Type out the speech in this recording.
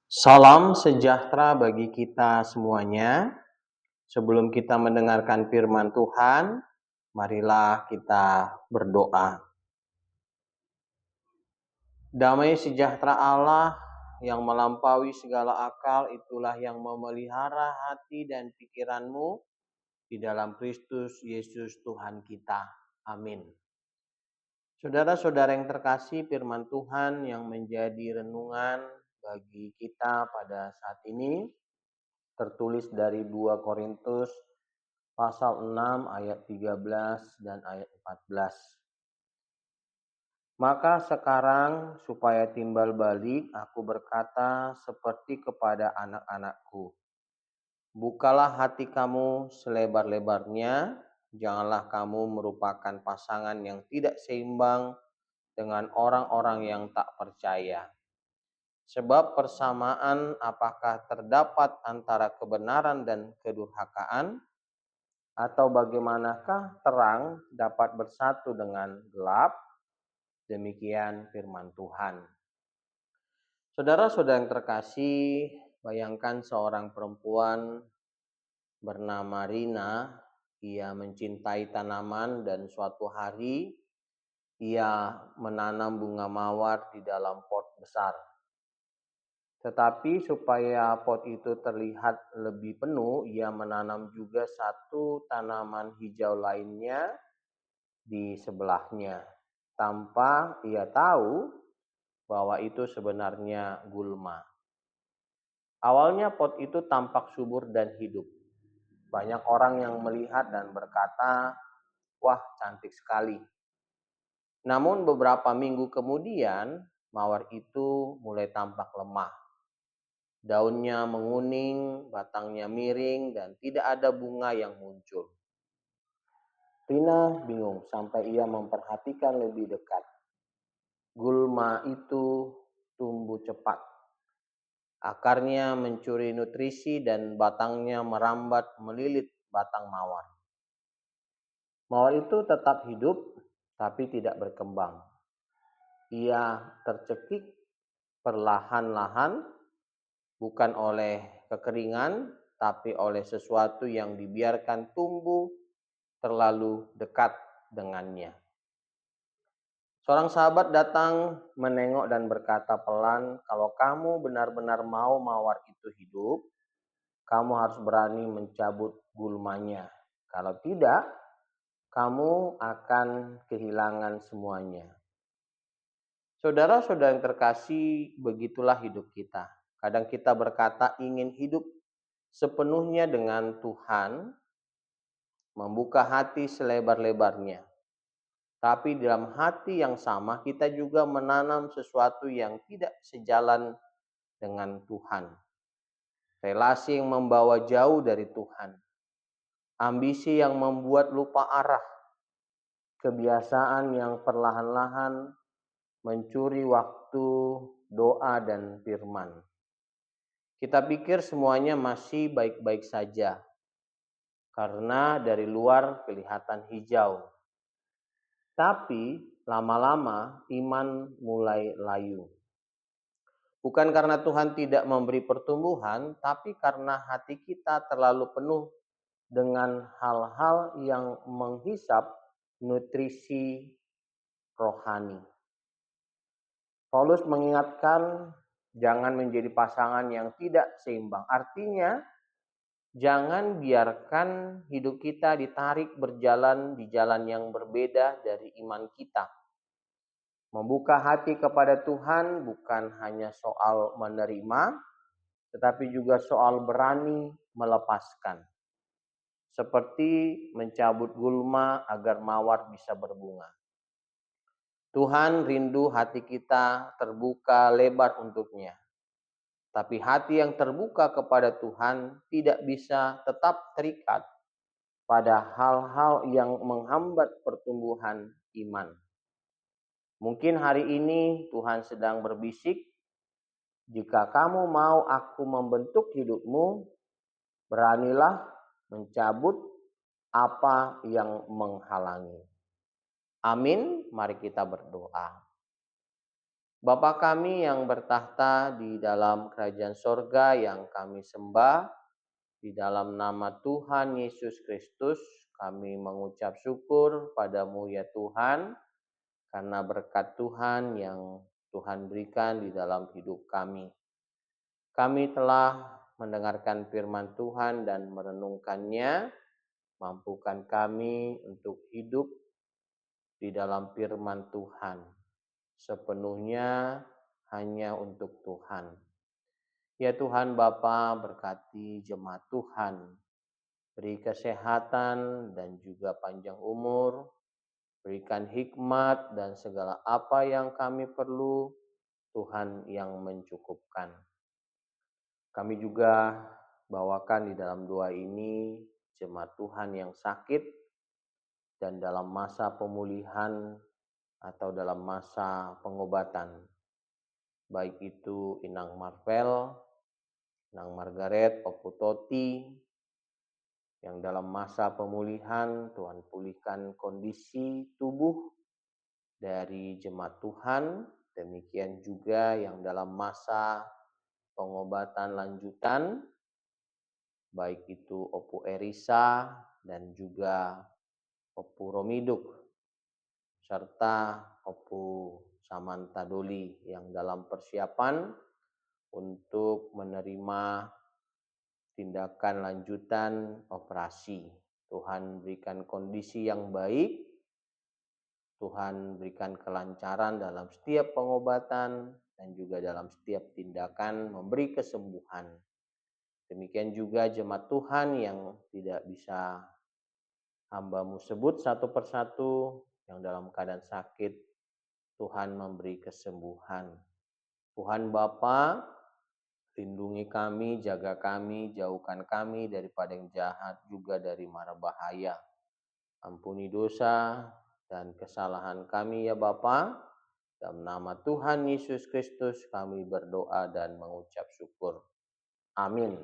Salam sejahtera bagi kita semuanya. Sebelum kita mendengarkan firman Tuhan, marilah kita berdoa. Damai sejahtera Allah yang melampaui segala akal, itulah yang memelihara hati dan pikiranmu di dalam Kristus Yesus Tuhan kita. Amin. Saudara-saudara yang terkasih, firman Tuhan yang menjadi renungan bagi kita pada saat ini tertulis dari 2 Korintus pasal 6 ayat 13 dan ayat 14. Maka sekarang supaya timbal balik aku berkata seperti kepada anak-anakku. Bukalah hati kamu selebar-lebarnya, janganlah kamu merupakan pasangan yang tidak seimbang dengan orang-orang yang tak percaya. Sebab persamaan apakah terdapat antara kebenaran dan kedurhakaan? Atau bagaimanakah terang dapat bersatu dengan gelap? Demikian firman Tuhan. Saudara-saudara yang terkasih, bayangkan seorang perempuan bernama Rina. Ia mencintai tanaman dan suatu hari ia menanam bunga mawar di dalam pot besar. Tetapi supaya pot itu terlihat lebih penuh, ia menanam juga satu tanaman hijau lainnya di sebelahnya, tanpa ia tahu bahwa itu sebenarnya gulma. Awalnya pot itu tampak subur dan hidup. Banyak orang yang melihat dan berkata, "Wah, cantik sekali." Namun beberapa minggu kemudian, mawar itu mulai tampak lemah. Daunnya menguning, batangnya miring, dan tidak ada bunga yang muncul. Rina bingung sampai ia memperhatikan lebih dekat. Gulma itu tumbuh cepat. Akarnya mencuri nutrisi dan batangnya merambat melilit batang mawar. Mawar itu tetap hidup tapi tidak berkembang. Ia tercekik perlahan-lahan, bukan oleh kekeringan, tapi oleh sesuatu yang dibiarkan tumbuh terlalu dekat dengannya. Seorang sahabat datang menengok dan berkata pelan, "Kalau kamu benar-benar mau mawar itu hidup, kamu harus berani mencabut gulmanya. Kalau tidak, kamu akan kehilangan semuanya." Saudara-saudara yang terkasih, begitulah hidup kita. Kadang kita berkata ingin hidup sepenuhnya dengan Tuhan, membuka hati selebar-lebarnya. Tapi dalam hati yang sama kita juga menanam sesuatu yang tidak sejalan dengan Tuhan. Relasi yang membawa jauh dari Tuhan. Ambisi yang membuat lupa arah. Kebiasaan yang perlahan-lahan mencuri waktu doa dan firman. Kita pikir semuanya masih baik-baik saja. Karena dari luar kelihatan hijau. Tapi lama-lama iman mulai layu. Bukan karena Tuhan tidak memberi pertumbuhan, tapi karena hati kita terlalu penuh dengan hal-hal yang menghisap nutrisi rohani. Paulus mengingatkan jangan menjadi pasangan yang tidak seimbang. Artinya, jangan biarkan hidup kita ditarik berjalan di jalan yang berbeda dari iman kita. Membuka hati kepada Tuhan bukan hanya soal menerima, tetapi juga soal berani melepaskan. Seperti mencabut gulma agar mawar bisa berbunga. Tuhan rindu hati kita terbuka lebar untuknya. Tapi hati yang terbuka kepada Tuhan tidak bisa tetap terikat pada hal-hal yang menghambat pertumbuhan iman. Mungkin hari ini Tuhan sedang berbisik, jika kamu mau aku membentuk hidupmu, beranilah mencabut apa yang menghalangi. Amin, mari kita berdoa. Bapa kami yang bertahta di dalam kerajaan sorga yang kami sembah, di dalam nama Tuhan Yesus Kristus, kami mengucap syukur padamu ya Tuhan, karena berkat Tuhan yang Tuhan berikan di dalam hidup kami. Kami telah mendengarkan firman Tuhan dan merenungkannya, mampukan kami untuk hidup di dalam firman Tuhan, sepenuhnya hanya untuk Tuhan. Ya Tuhan Bapa, berkati jemaat Tuhan, beri kesehatan dan juga panjang umur, berikan hikmat dan segala apa yang kami perlu, Tuhan yang mencukupkan. Kami juga bawakan di dalam doa ini jemaat Tuhan yang sakit dan dalam masa pemulihan atau dalam masa pengobatan. Baik itu Inang Marvel, Inang Margaret, Opu Toti, yang dalam masa pemulihan Tuhan pulihkan kondisi tubuh dari jemaat Tuhan. Demikian juga yang dalam masa pengobatan lanjutan, baik itu Opu Erisa dan juga Opu Romiduk, serta Opu Samantha Doli yang dalam persiapan untuk menerima tindakan lanjutan operasi. Tuhan berikan kondisi yang baik, Tuhan berikan kelancaran dalam setiap pengobatan dan juga dalam setiap tindakan memberi kesembuhan. Demikian juga jemaat Tuhan yang tidak bisa hamba-Mu sebut satu persatu, yang dalam keadaan sakit, Tuhan memberi kesembuhan. Tuhan Bapa, lindungi kami, jaga kami, jauhkan kami daripada yang jahat, juga dari mara bahaya. Ampuni dosa dan kesalahan kami ya Bapa. Dalam nama Tuhan Yesus Kristus kami berdoa dan mengucap syukur. Amin.